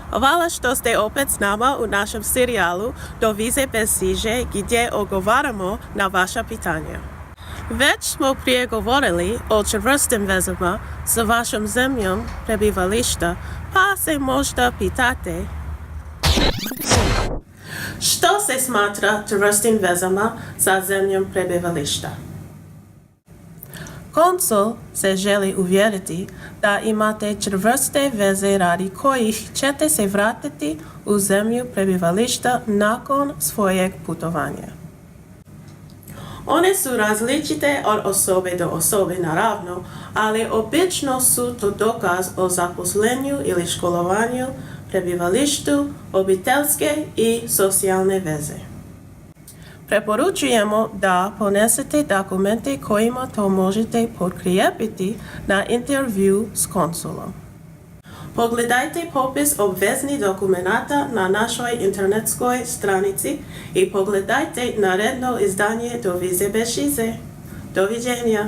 Hvala što ste opet s nama u našem serijalu Do vize bez siže gdje odgovaramo na vaša pitanja. Već smo prije govorili o čvrstim vezama sa vašom zemljom prebivališta, pa se možda pitate što se smatra čvrstim vezama sa zemljom prebivališta. Konsul se želi uvjeriti da imate čvrste veze radi kojih ćete se vratiti u zemlju prebivališta nakon svojeg putovanja. One su različite od osobe do osobe naravno, ali obično su to dokaz o zaposlenju ili školovanju, prebivalištu, obiteljske i socijalne veze. Preporučujemo da ponesete dokumente kojima to možete potkrijepiti na intervju s konsulom. Pogledajte popis obveznih dokumenata na našoj internetskoj stranici i pogledajte naredno izdanje Do vize bez siže. Doviđenja!